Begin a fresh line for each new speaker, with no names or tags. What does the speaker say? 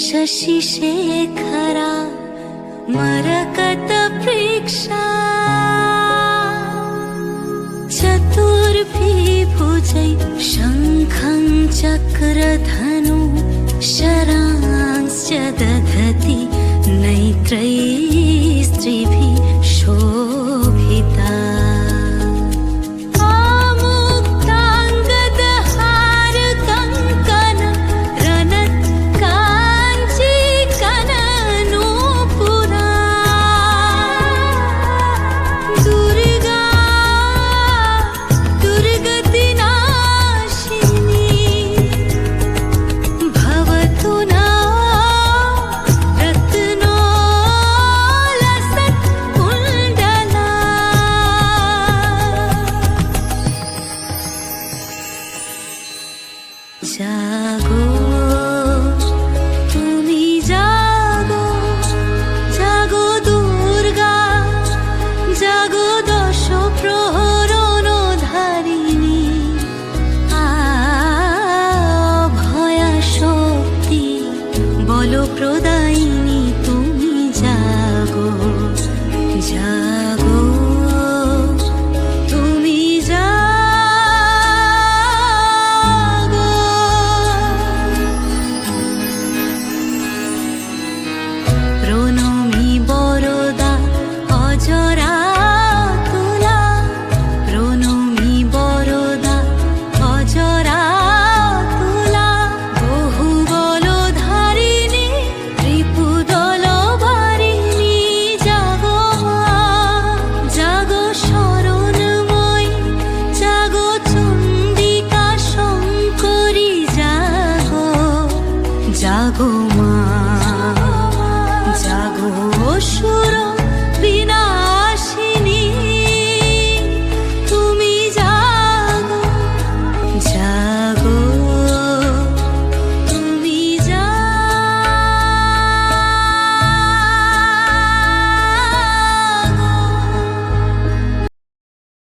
शशिशेखरा मरकतप्रेक्षा चतुर्भिभुजै शङ्खं चक्रधनु शरांश्च दधति नैत्रैः स्त्रिभिः शोभिता जागो तुमी जागो जागो दुर्गा जागो दश प्रहरणधारिणी अभया शक्ति बलप्रदायिनी तुमी जागो जागो तुमी প্রণমী বরদা অজরা তুলা প্রণমী বরদা অজরা তুলা বহু বলধারিণী রিপুদল বারিণী জাগো মা জাগো শরণময়ী জাগো চণ্ডিকা শঙ্করী জাগো জাগো মা জাগো